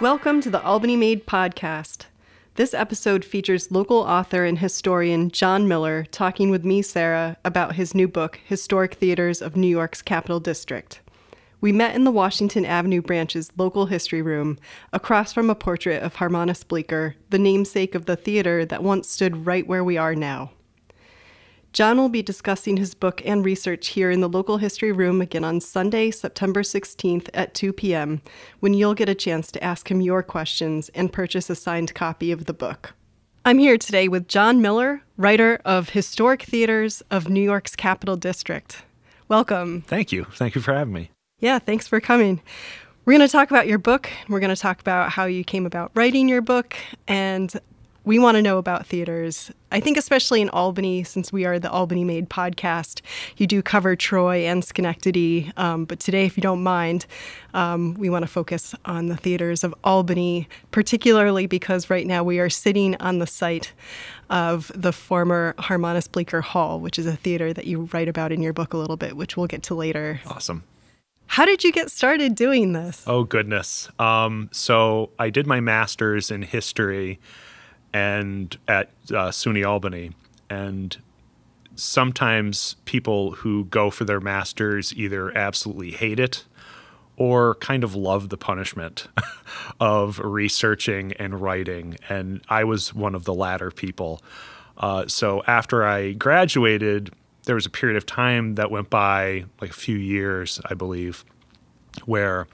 Welcome to the Albany Made podcast. This episode features local author and historian John Miller talking with me, Sarah, about his new book, Historic Theaters of New York's Capital District. We met in the Washington Avenue branch's local history room, across from a portrait of Harmonist Bleeker, the namesake of the theater that once stood right where we are now. John will be discussing his book and research here in the local history room again on Sunday, September 16th at 2 p.m., when you'll get a chance to ask him your questions and purchase a signed copy of the book. I'm here today with John Miller, writer of Historic Theaters of New York's Capital District. Welcome. Thank you. Thank you for having me. Yeah, thanks for coming. We're going to talk about your book. We're going to talk about how you came about writing your book, and we want to know about theaters. I think especially in Albany, since we are the Albany Made podcast, you do cover Troy and Schenectady. But today, if you don't mind, we want to focus on the theaters of Albany, particularly because right now we are sitting on the site of the former Harmonist Bleeker Hall, which is a theater that you write about in your book a little bit, which we'll get to later. Awesome. How did you get started doing this? Oh, goodness. So I did my master's in history and at SUNY Albany. And sometimes people who go for their master's either absolutely hate it or kind of love the punishment of researching and writing. And I was one of the latter people. So after I graduated, there was a period of time that went by, like a few years, I believe, where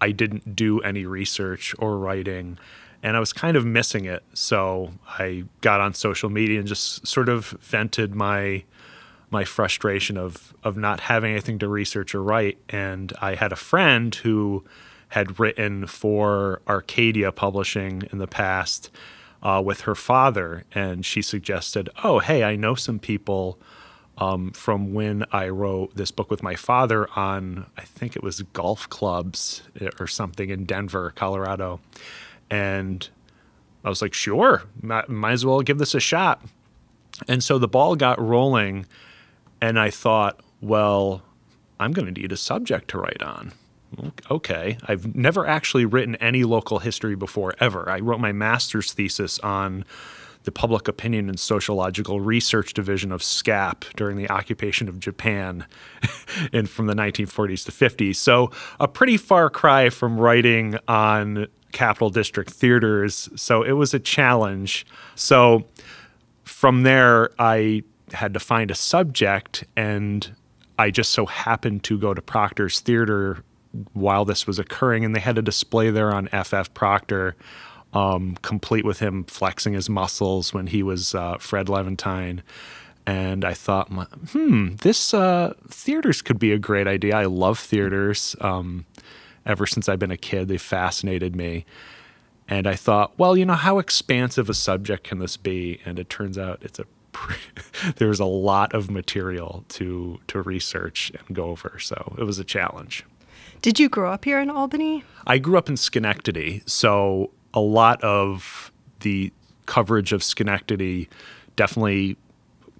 I didn't do any research or writing, and I was kind of missing it. So I got on social media and just sort of vented my frustration of not having anything to research or write. And I had a friend who had written for Arcadia Publishing in the past with her father, and she suggested, oh, hey, I know some people from when I wrote this book with my father on, I think it was golf clubs or something in Denver, Colorado. And I was like, sure, might as well give this a shot. And so the ball got rolling, and I thought, well, I'm going to need a subject to write on. Okay. I've never actually written any local history before, ever. I wrote my master's thesis on the Public Opinion and Sociological Research Division of SCAP during the occupation of Japan from the 1940s to 50s. So a pretty far cry from writing on Capital District theaters. So it was a challenge. So from there, I had to find a subject, and I just so happened to go to Proctor's Theater while this was occurring, and they had a display there on F.F. Proctor, complete with him flexing his muscles when he was Fred Levantine. And I thought, this theaters could be a great idea. I love theaters. Ever since I've been a kid, they fascinated me. And I thought, well, how expansive a subject can this be? And it turns out there's a lot of material to research and go over. So it was a challenge. Did you grow up here in Albany? I grew up in Schenectady, so a lot of the coverage of Schenectady definitely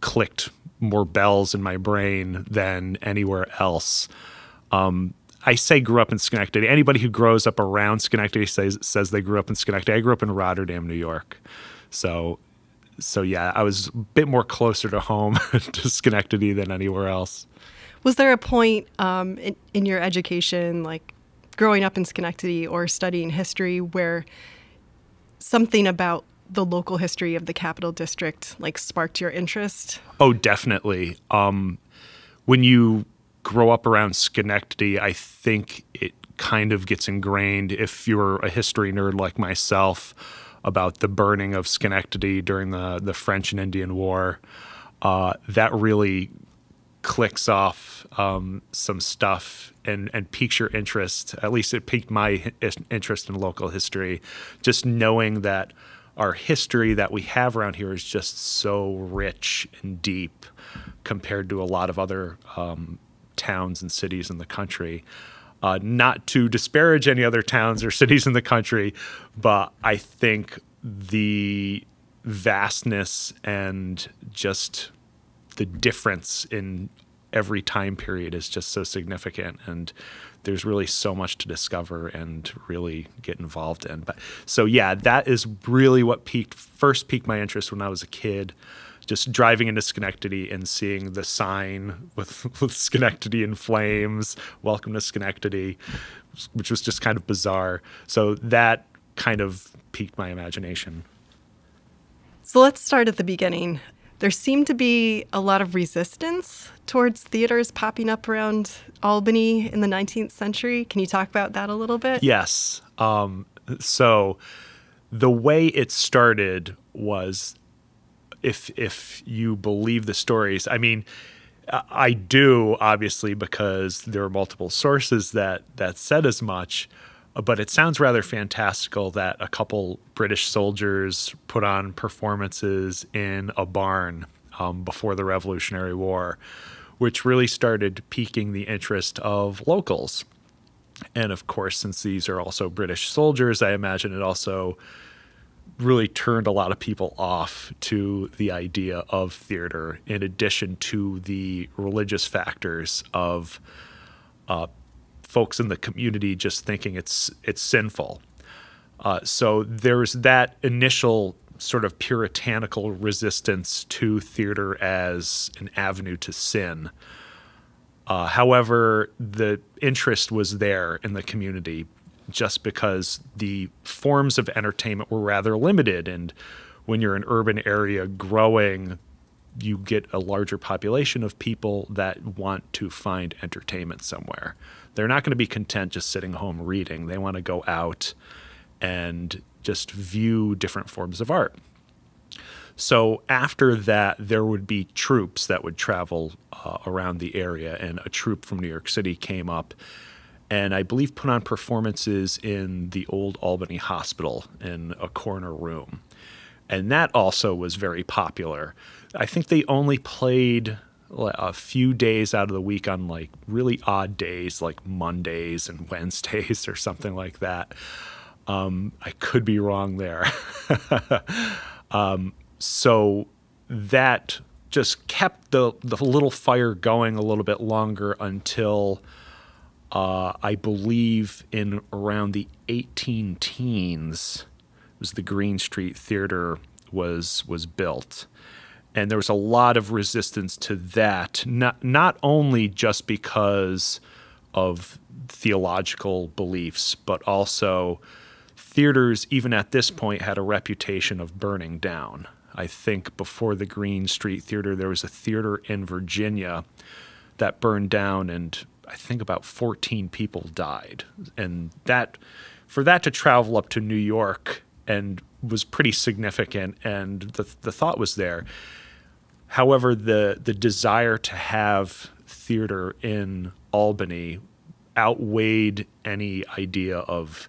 clicked more bells in my brain than anywhere else. I say grew up in Schenectady. Anybody who grows up around Schenectady says they grew up in Schenectady. I grew up in Rotterdam, New York. So yeah, I was a bit more closer to home to Schenectady than anywhere else. Was there a point in your education, like growing up in Schenectady or studying history, where something about the local history of the Capital District like sparked your interest? Oh, definitely. When you grow up around Schenectady, I think it kind of gets ingrained, if you're a history nerd like myself, about the burning of Schenectady during the French and Indian War. That really clicks off some stuff and piques your interest. At least it piqued my interest in local history, just knowing that our history that we have around here is just so rich and deep compared to a lot of other towns and cities in the country. Not to disparage any other towns or cities in the country, but I think the vastness and just the difference in every time period is just so significant. And there's really so much to discover and really get involved in. But so yeah, that is really what first piqued my interest when I was a kid. Just driving into Schenectady and seeing the sign with Schenectady in flames, "Welcome to Schenectady," which was just kind of bizarre. So that kind of piqued my imagination. So let's start at the beginning. There seemed to be a lot of resistance towards theaters popping up around Albany in the 19th century. Can you talk about that a little bit? Yes. So the way it started was, if you believe the stories, I mean, I do, obviously, because there are multiple sources that said as much, but it sounds rather fantastical that a couple British soldiers put on performances in a barn before the Revolutionary War, which really started piquing the interest of locals. And of course, since these are also British soldiers, I imagine it also really turned a lot of people off to the idea of theater, in addition to the religious factors of folks in the community just thinking it's sinful. So there's that initial sort of puritanical resistance to theater as an avenue to sin. However, the interest was there in the community, just because the forms of entertainment were rather limited. And when you're an urban area growing, you get a larger population of people that want to find entertainment somewhere. They're not going to be content just sitting home reading. They want to go out and just view different forms of art. So after that, there would be troops that would travel around the area, and a troupe from New York City came up and I believe put on performances in the old Albany Hospital in a corner room. And that also was very popular. I think they only played a few days out of the week on like really odd days, like Mondays and Wednesdays or something like that. I could be wrong there. So that just kept the little fire going a little bit longer until I believe in around the 18 teens was the Green Street Theater was built. And there was a lot of resistance to that, not only just because of theological beliefs, but also theaters, even at this point, had a reputation of burning down. I think before the Green Street Theater, there was a theater in Virginia that burned down, and I think about 14 people died. And for that to travel up to New York and was pretty significant, and the thought was there. However, the desire to have theater in Albany outweighed any idea of,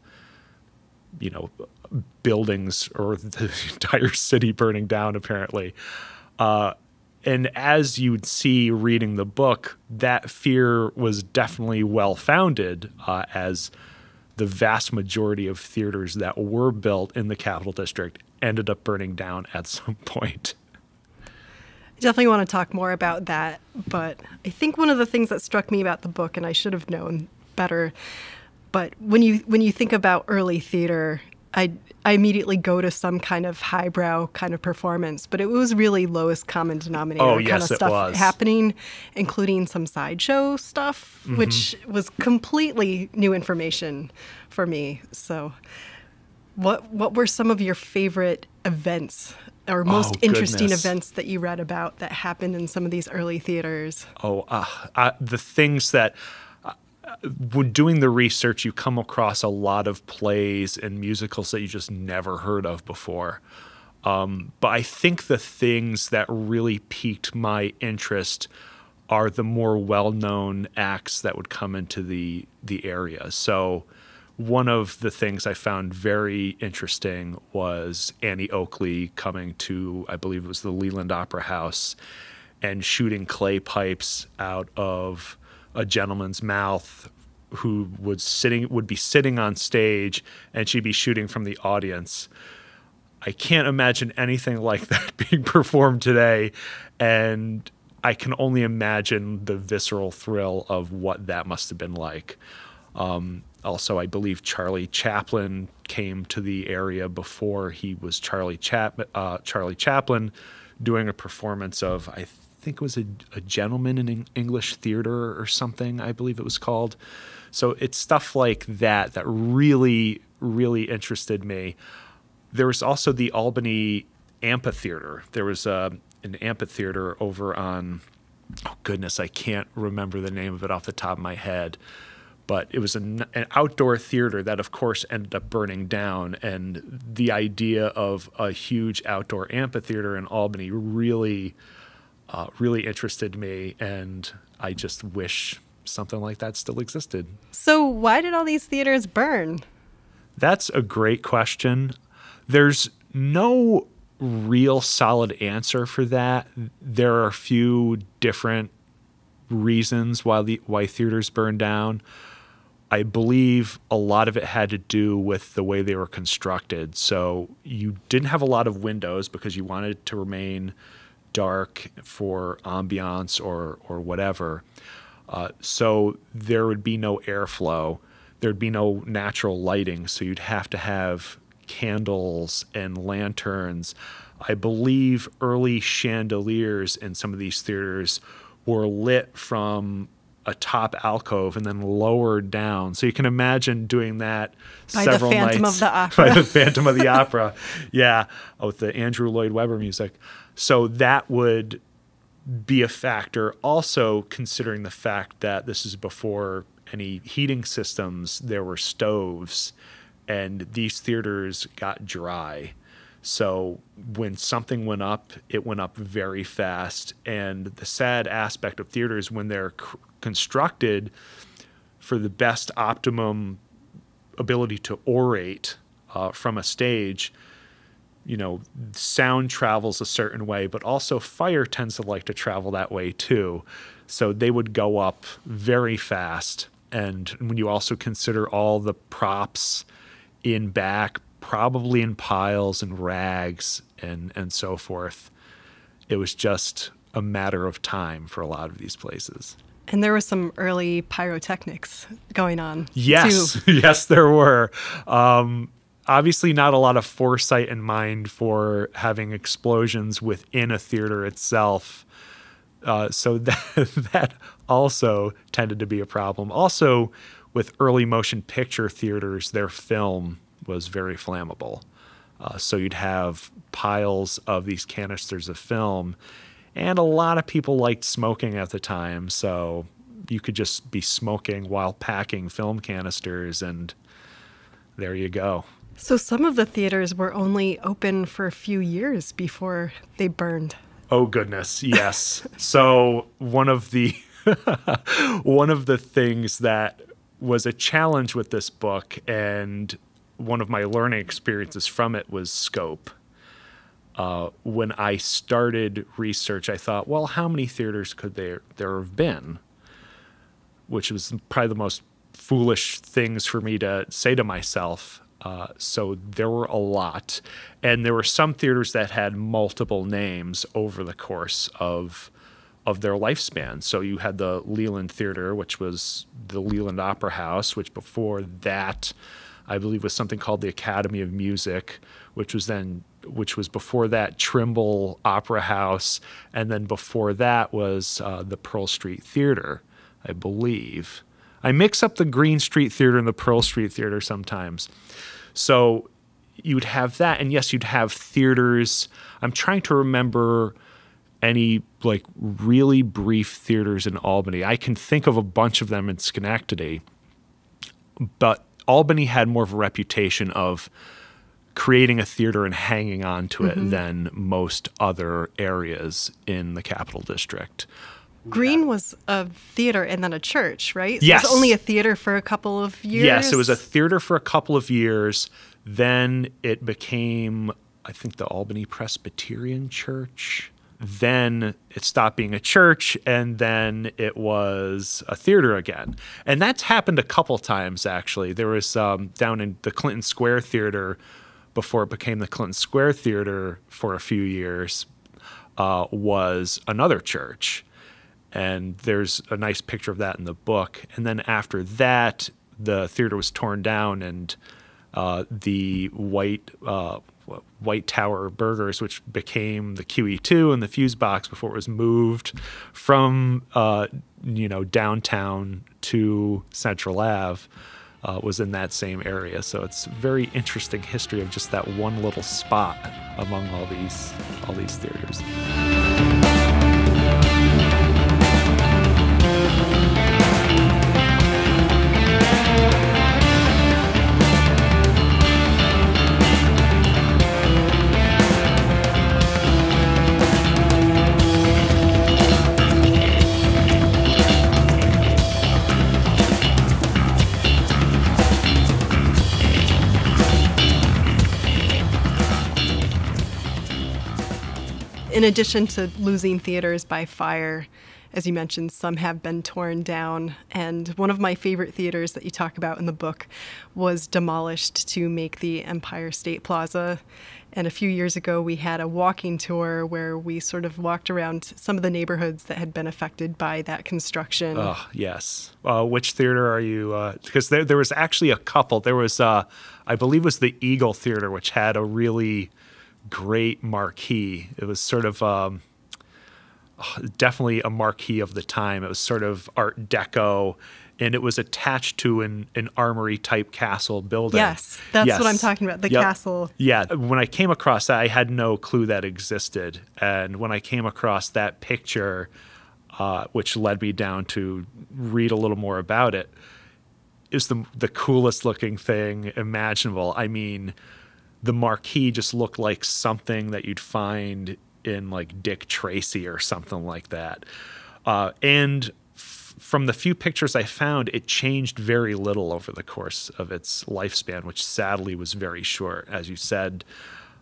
buildings or the entire city burning down, apparently. And as you'd see reading the book, that fear was definitely well-founded, as the vast majority of theaters that were built in the Capital District ended up burning down at some point. I definitely want to talk more about that, but I think one of the things that struck me about the book, and I should have known better, but when you think about early theater, I immediately go to some kind of highbrow kind of performance, but it was really lowest common denominator kind of stuff happening, including some sideshow stuff, which was completely new information for me. So what were some of your favorite events or most interesting events that you read about that happened in some of these early theaters? The things that when doing the research, you come across a lot of plays and musicals that you just never heard of before. But I think the things that really piqued my interest are the more well-known acts that would come into the area. So one of the things I found very interesting was Annie Oakley coming to, I believe it was the Leland Opera House, and shooting clay pipes out of a gentleman's mouth who would be sitting on stage, and she'd be shooting from the audience. I can't imagine anything like that being performed today, and I can only imagine the visceral thrill of what that must have been like. Also, I believe Charlie Chaplin came to the area before he was Charlie Chaplin, doing a performance of, I think it was a Gentleman in English Theater or something, I believe it was called. So it's stuff like that that really, really interested me. There was also the Albany Amphitheater. There was an amphitheater over on, oh goodness, I can't remember the name of it off the top of my head. But it was an outdoor theater that, of course, ended up burning down. And the idea of a huge outdoor amphitheater in Albany really, really interested me. And I just wish something like that still existed. So why did all these theaters burn? That's a great question. There's no real solid answer for that. There are a few different reasons why theaters burned down. I believe a lot of it had to do with the way they were constructed. So you didn't have a lot of windows because you wanted it to remain dark for ambiance or whatever. So there would be no airflow. There'd be no natural lighting. So you'd have to have candles and lanterns. I believe early chandeliers in some of these theaters were lit from a top alcove and then lowered down. So you can imagine doing that several nights. By the Phantom of the Opera. By the Phantom of the Opera. Yeah. With the Andrew Lloyd Webber music. So that would be a factor. Also, considering the fact that this is before any heating systems, there were stoves, and these theaters got dry. So when something went up, it went up very fast. And the sad aspect of theaters, when they're constructed for the best optimum ability to orate from a stage, sound travels a certain way, but also fire tends to like to travel that way too. So they would go up very fast. And when you also consider all the props in back, probably in piles and rags and so forth, it was just a matter of time for a lot of these places. And there were some early pyrotechnics going on. Yes, too. Yes, there were. Obviously not a lot of foresight in mind for having explosions within a theater itself. So that also tended to be a problem. Also, with early motion picture theaters, their film was very flammable. So you'd have piles of these canisters of film, and a lot of people liked smoking at the time. So you could just be smoking while packing film canisters, and there you go. So some of the theaters were only open for a few years before they burned. Oh, goodness. Yes. So one of the things that was a challenge with this book, and one of my learning experiences from it, was scope. When I started research, I thought, well, how many theaters could there have been? Which was probably the most foolish things for me to say to myself. So there were a lot. And there were some theaters that had multiple names over the course of their lifespan. So you had the Leland Theater, which was the Leland Opera House, which before that, I believe, was something called the Academy of Music, which was before that Trimble Opera House, and then before that was the Pearl Street Theater, I believe. I mix up the Green Street Theater and the Pearl Street Theater sometimes. So you'd have that, and yes, you'd have theaters. I'm trying to remember any really brief theaters in Albany. I can think of a bunch of them in Schenectady, but Albany had more of a reputation of creating a theater and hanging on to it than most other areas in the Capital District. Green was a theater and then a church, right? So Yes. It was only a theater for a couple of years? Yes, it was a theater for a couple of years. Then it became, I think, the Albany Presbyterian Church. Then it stopped being a church, and then it was a theater again. And that's happened a couple times, actually. There was down in the Clinton Square Theater, before it became the Clinton Square Theater for a few years, was another church. And there's a nice picture of that in the book. And then after that, the theater was torn down, and the White Tower Burgers, which became the QE2 and the Fuse Box before it was moved from downtown to Central Ave, was in that same area. So it's a very interesting history of just that one little spot among all these theaters. In addition to losing theaters by fire, as you mentioned, some have been torn down. And one of my favorite theaters that you talk about in the book was demolished to make the Empire State Plaza. And a few years ago, we had a walking tour where we sort of walked around some of the neighborhoods that had been affected by that construction. Oh, yes. Which theater are you? Because there was actually a couple. There was, I believe it was the Eagle Theater, which had a really great marquee. It was sort of definitely a marquee of the time. It was sort of Art Deco, and it was attached to an armory type castle building. Yes, that's what I'm talking about, the castle. Yeah, when I came across that, I had no clue that existed. And when I came across that picture, which led me down to read a little more about it, is the coolest looking thing imaginable. I mean, the marquee just looked like something that you'd find in like Dick Tracy or something like that. And from the few pictures I found, it changed very little over the course of its lifespan, which sadly was very short. As you said,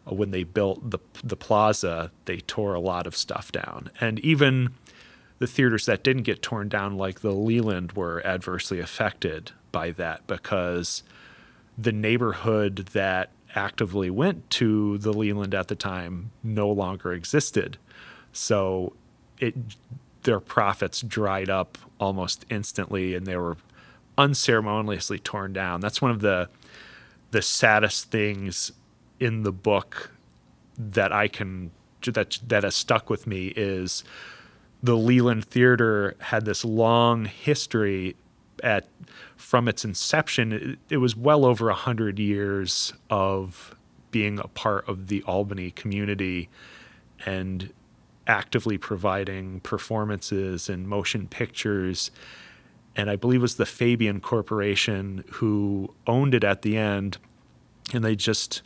when they built the Plaza, they tore a lot of stuff down. And even the theaters that didn't get torn down, like the Leland, were adversely affected by that, because the neighborhood that actively went to the Leland at the time no longer existed. So their profits dried up almost instantly, and they were unceremoniously torn down. That's one of the saddest things in the book that that has stuck with me is the Leland Theater had this long history from its inception. It was well over 100 years of being a part of the Albany community and actively providing performances and motion pictures. And I believe it was the Fabian Corporation who owned it at the end. And they just,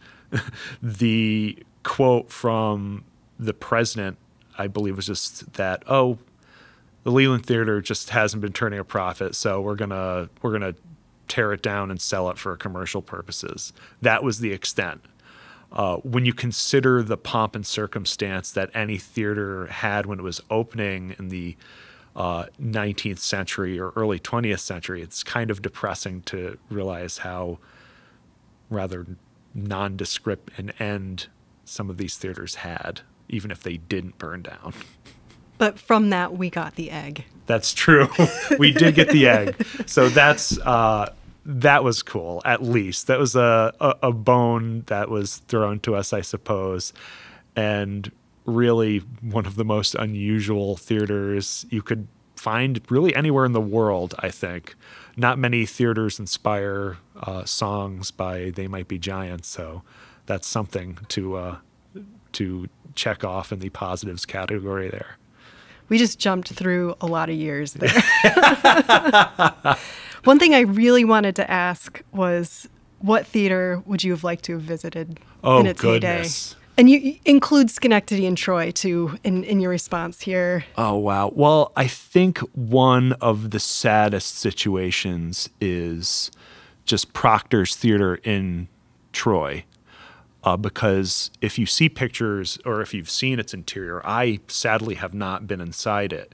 the quote from the president, I believe, was just that, the Leland Theater just hasn't been turning a profit, so we're gonna tear it down and sell it for commercial purposes. That was the extent. When you consider the pomp and circumstance that any theater had when it was opening in the 19th century or early 20th century, it's kind of depressing to realize how rather nondescript an end some of these theaters had, even if they didn't burn down. But from that, we got the egg. That's true. We did get the egg. So that was cool, at least. That was a bone that was thrown to us, I suppose. And really one of the most unusual theaters you could find really anywhere in the world, I think. Not many theaters inspire songs by They Might Be Giants, so that's something to check off in the positives category there. We just jumped through a lot of years there. One thing I really wanted to ask was, what theater would you have liked to have visited in its goodness. heyday? And you include Schenectady and Troy, too, in your response here. Oh, wow. Well, I think one of the saddest situations is just Proctor's Theater in Troy. Because if you see pictures or if you've seen its interior, I sadly have not been inside it.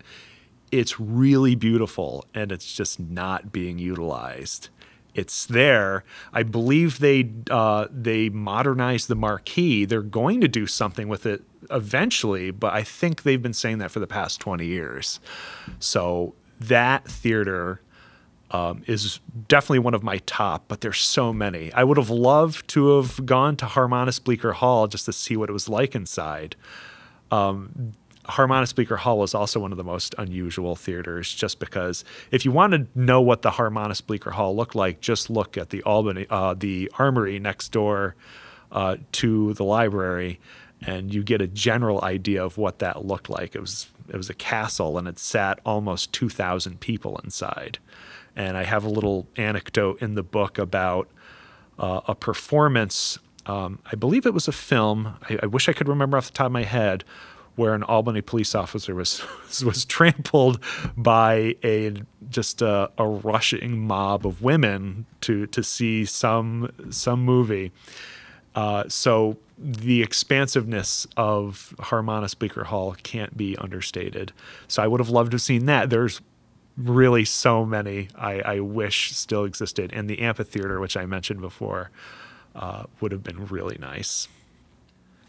It's really beautiful, and it's just not being utilized. It's there. I believe they modernized the marquee. They're going to do something with it eventually, but I think they've been saying that for the past 20 years. So that theater is definitely one of my top, but there's so many. I would have loved to have gone to Harmonist Bleeker Hall just to see what it was like inside. Harmonist Bleeker Hall was also one of the most unusual theaters, just because if you want to know what the Harmonist Bleeker Hall looked like, just look at the Albany, the Armory next door to the library, and you get a general idea of what that looked like. It was a castle, and it sat almost 2,000 people inside. And I have a little anecdote in the book about a performance. I believe it was a film. I wish I could remember off the top of my head, where an Albany police officer was trampled by a rushing mob of women to see some movie. So the expansiveness of Harmonist Bleeker Hall can't be understated. So I would have loved to have seen that. There's really so many I wish still existed. And the amphitheater, which I mentioned before, would have been really nice.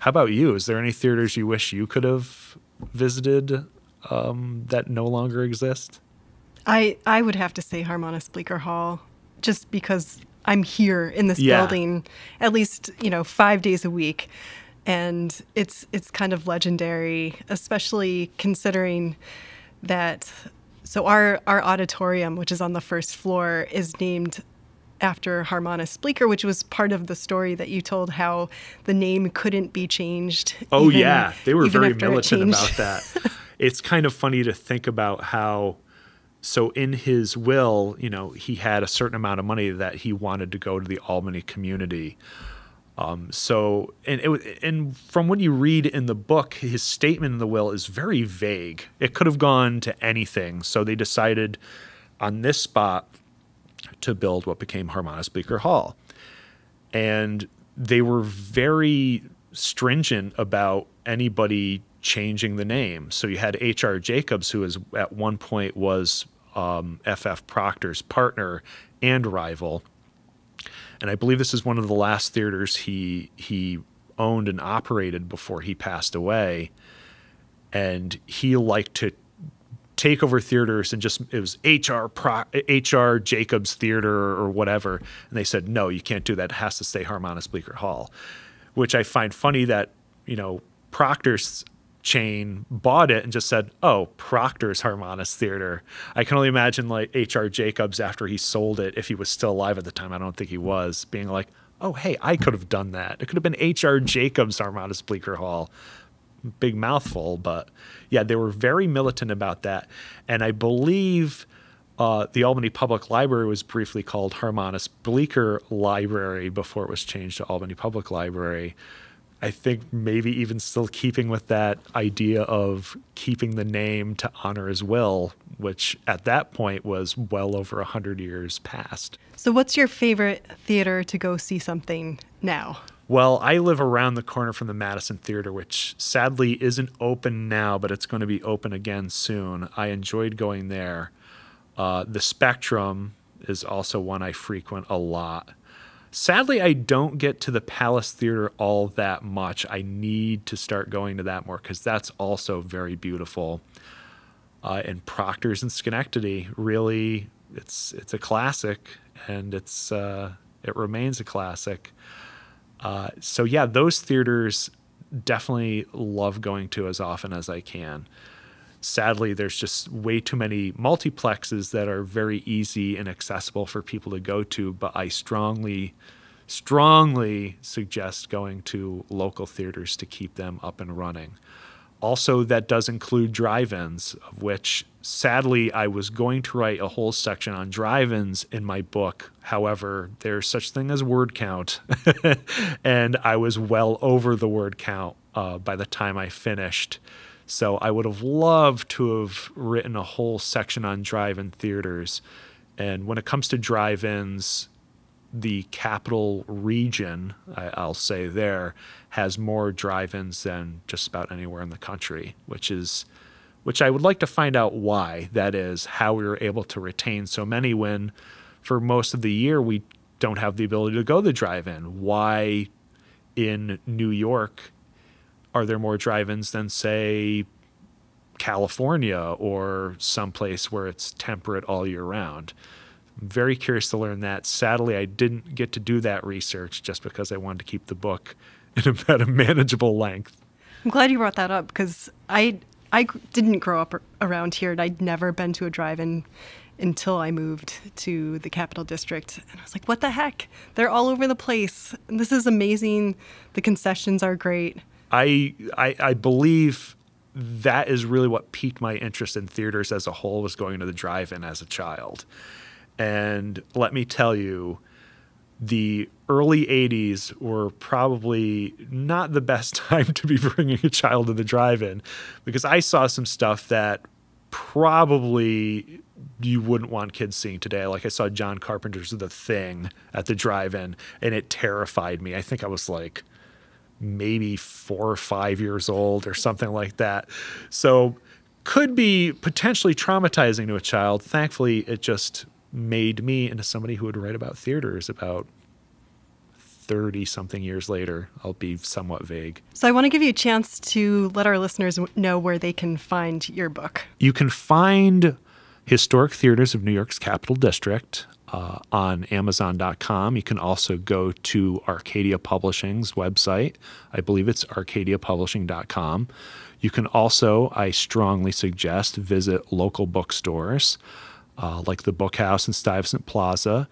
How about you? Is there any theaters you wish you could have visited that no longer exist? I would have to say Harmonist Bleeker Hall, just because I'm here in this building at least 5 days a week, and it's kind of legendary, especially considering that. So our auditorium, which is on the first floor, is named after Harmonist Bleeker, which was part of the story that you told, how the name couldn't be changed. Oh, yeah. They were very militant about that. It's kind of funny to think about how, so in his will, he had a certain amount of money that he wanted to go to the Albany community. And from what you read in the book, his statement in the will is very vague. It could have gone to anything. So they decided on this spot to build what became Harmonist Bleeker Hall. And they were very stringent about anybody changing the name. So you had H.R. Jacobs, who at one point was F.F. Proctor's partner and rival. And I believe this is one of the last theaters he owned and operated before he passed away. And he liked to take over theaters and it was H.R. Jacobs Theater or whatever. And they said, no, you can't do that. It has to stay Harmonist Bleeker Hall, which I find funny that, Proctor's chain bought it and just said, oh, Proctor's Harmonist Theater. I can only imagine like H.R. Jacobs, after he sold it, if he was still alive at the time, I don't think he was, being like, oh, hey, I could have done that. It could have been H.R. Jacobs Harmonist Bleeker Hall. Big mouthful, but yeah, they were very militant about that. And I believe the Albany Public Library was briefly called Harmonist Bleeker Library before it was changed to Albany Public Library. I think maybe even still keeping with that idea of keeping the name to honor his will, which at that point was well over 100 years past. So what's your favorite theater to go see something now? Well, I live around the corner from the Madison Theater, which sadly isn't open now, but it's going to be open again soon. I enjoyed going there. The Spectrum is also one I frequent a lot. Sadly, I don't get to the Palace Theater all that much. I need to start going to that more because that's also very beautiful. And Proctor's in Schenectady, really, it's a classic, and it remains a classic. So yeah, those theaters definitely love going to as often as I can. Sadly, there's just way too many multiplexes that are very easy and accessible for people to go to, but I strongly suggest going to local theaters to keep them up and running. Also, that does include drive-ins, of which, sadly, I was going to write a whole section on drive-ins in my book. However, there's such thing as word count, and I was well over the word count by the time I finished. So I would have loved to have written a whole section on drive-in theaters. And when it comes to drive-ins, the capital region, I'll say there, has more drive-ins than just about anywhere in the country, which I would like to find out why that is, how we were able to retain so many when for most of the year we don't have the ability to go to the drive-in. Why in New York are there more drive-ins than, say, California or someplace where it's temperate all year round? I'm very curious to learn that. Sadly, I didn't get to do that research just because I wanted to keep the book at a manageable length. I'm glad you brought that up because I didn't grow up around here, and I'd never been to a drive-in until I moved to the Capital District. And I was like, what the heck? They're all over the place. And this is amazing. The concessions are great. I believe that is really what piqued my interest in theaters as a whole, was going to the drive-in as a child. And let me tell you, the early 80s were probably not the best time to be bringing a child to the drive-in, because I saw some stuff that probably you wouldn't want kids seeing today. Like I saw John Carpenter's The Thing at the drive-in, and it terrified me. I think I was like maybe 4 or 5 years old or something like that. So could be potentially traumatizing to a child. Thankfully, it just made me into somebody who would write about theaters about 30-something years later. I'll be somewhat vague. So I want to give you a chance to let our listeners know where they can find your book. You can find Historic Theaters of New York's Capital District on Amazon.com. You can also go to Arcadia Publishing's website. I believe it's arcadiapublishing.com. You can also, I strongly suggest, visit local bookstores like the Book House in Stuyvesant Plaza,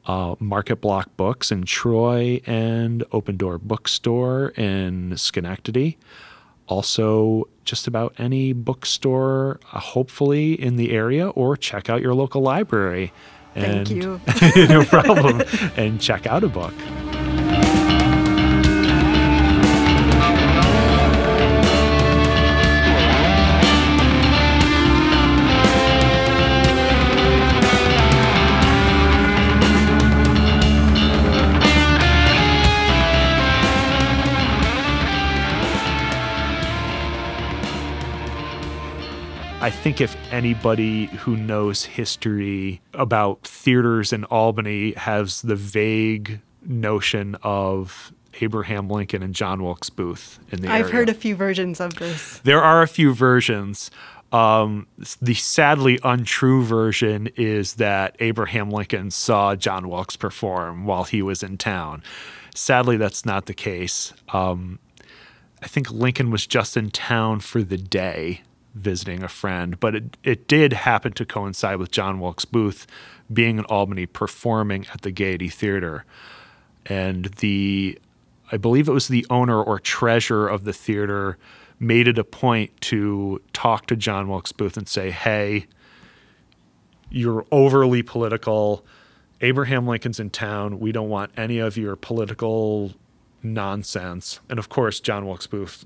Market Block Books in Troy, and Open Door Bookstore in Schenectady. Also, just about any bookstore, hopefully in the area, or check out your local library. Thank you. No problem. And check out a book. I think if anybody who knows history about theaters in Albany has the vague notion of Abraham Lincoln and John Wilkes Booth in the area. I've heard a few versions of this. There are a few versions. The sadly untrue version is that Abraham Lincoln saw John Wilkes perform while he was in town. Sadly, that's not the case. I think Lincoln was just in town for the day, visiting a friend, but it did happen to coincide with John Wilkes Booth being in Albany performing at the Gaiety Theater. And I believe it was the owner or treasurer of the theater made it a point to talk to John Wilkes Booth and say, hey, you're overly political. Abraham Lincoln's in town. We don't want any of your political nonsense. And of course, John Wilkes Booth,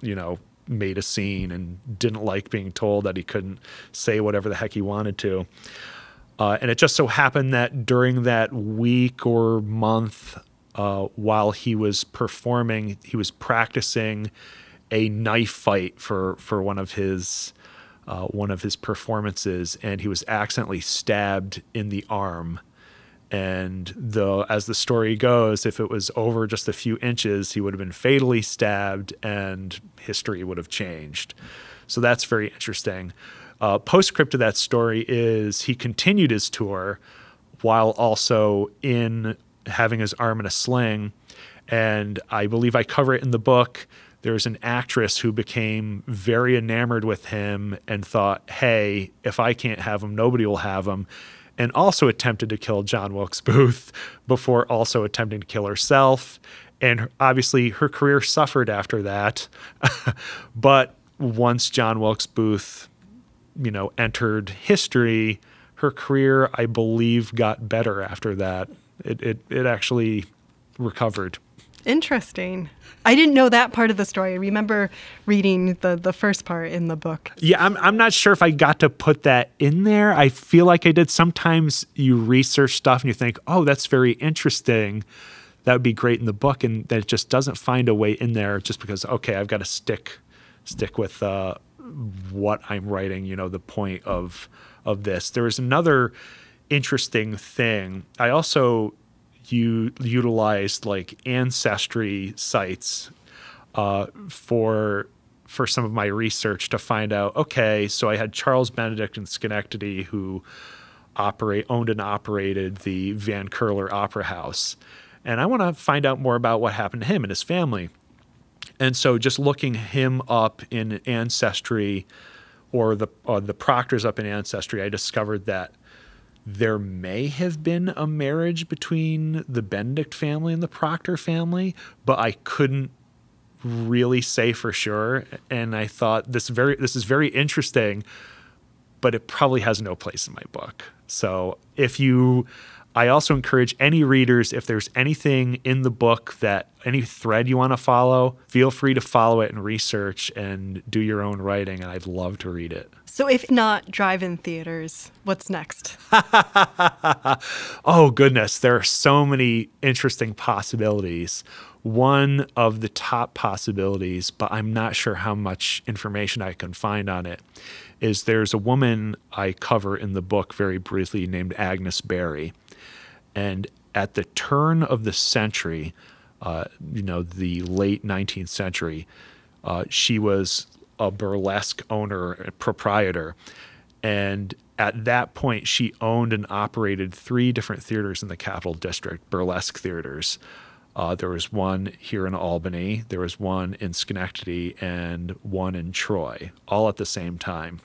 made a scene and didn't like being told that he couldn't say whatever the heck he wanted to. And it just so happened that during that week or month, while he was performing, he was practicing a knife fight for one of his performances, and he was accidentally stabbed in the arm. And as the story goes, if it was over just a few inches, he would have been fatally stabbed and history would have changed. So that's very interesting. Postscript to that story is he continued his tour while also in having his arm in a sling. And I believe I cover it in the book. There's an actress who became very enamored with him and thought, hey, if I can't have him, nobody will have him. And also attempted to kill John Wilkes Booth before also attempting to kill herself. And obviously her career suffered after that. But once John Wilkes Booth, entered history, her career, I believe, got better after that. It actually recovered. Interesting. I didn't know that part of the story. I remember reading the first part in the book. Yeah, I'm not sure if I got to put that in there. I feel like I did. Sometimes you research stuff and you think, oh, that's very interesting. That would be great in the book. And then it just doesn't find a way in there just because, okay, I've got to stick with what I'm writing, the point of this. There was another interesting thing. I also utilized like ancestry sites for some of my research to find out, okay, so I had Charles Benedict in Schenectady, who owned and operated the Van Curler Opera House. And I want to find out more about what happened to him and his family. And so just looking him up in Ancestry or the Proctors up in Ancestry, I discovered that there may have been a marriage between the Benedict family and the Proctor family, but I couldn't really say for sure. And I thought this is very interesting, but it probably has no place in my book. So I also encourage any readers, if there's anything in the book any thread you want to follow, feel free to follow it and research and do your own writing, and I'd love to read it. So if not drive-in theaters, what's next? Oh, goodness. There are so many interesting possibilities. One of the top possibilities, but I'm not sure how much information I can find on it, is there's a woman I cover in the book very briefly named Agnes Barry. And at the turn of the century, the late 19th century, she was a burlesque owner and proprietor. And at that point, she owned and operated 3 different theaters in the Capital District, burlesque theaters. There was one here in Albany, there was one in Schenectady, and one in Troy, all at the same time.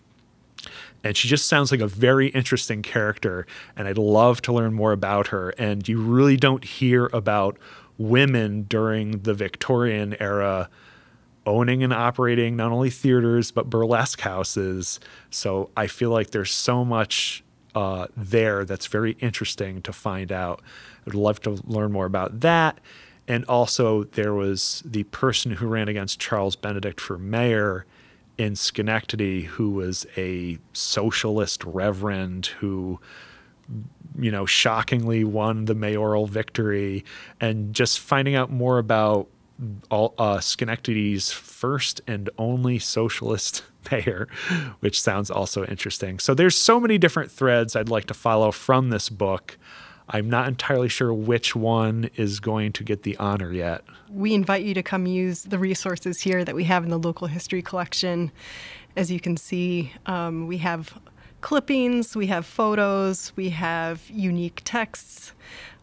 And she just sounds like a very interesting character, and I'd love to learn more about her. And you really don't hear about women during the Victorian era owning and operating not only theaters, but burlesque houses. So I feel like there's so much there that's very interesting to find out. I'd love to learn more about that. And also there was the person who ran against Charles Benedict for mayor in Schenectady, who was a socialist reverend who, shockingly won the mayoral victory. And just finding out more about Schenectady's first and only socialist mayor, which sounds also interesting. So there's so many different threads I'd like to follow from this book. I'm not entirely sure which one is going to get the honor yet. We invite you to come use the resources here that we have in the local history collection. As you can see, we have clippings, we have photos, we have unique texts,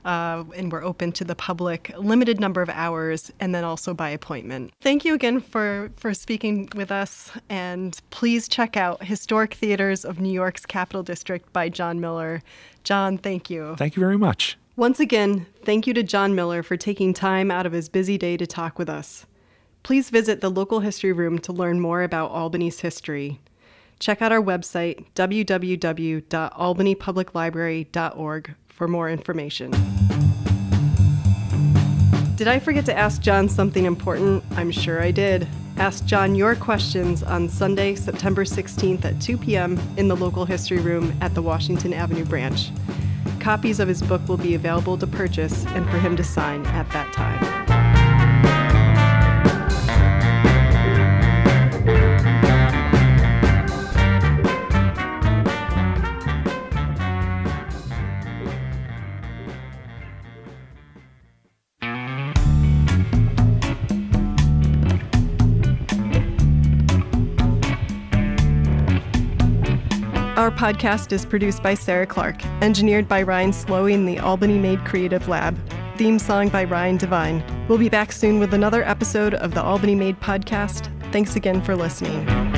and we're open to the public, a limited number of hours, and then also by appointment. Thank you again for speaking with us, and please check out Historic Theaters of New York's Capital District by John Miller. John, thank you. Thank you very much. Once again, thank you to John Miller for taking time out of his busy day to talk with us. Please visit the local history room to learn more about Albany's history. Check out our website, www.albanypubliclibrary.org, for more information. Did I forget to ask John something important? I'm sure I did. Ask John your questions on Sunday, September 16th at 2 p.m. in the local history room at the Washington Avenue branch. Copies of his book will be available to purchase and for him to sign at that time. Our podcast is produced by Sarah Clark, engineered by Ryan Slowey in the Albany Made Creative Lab. Theme song by Ryan Devine. We'll be back soon with another episode of the Albany Made podcast. Thanks again for listening.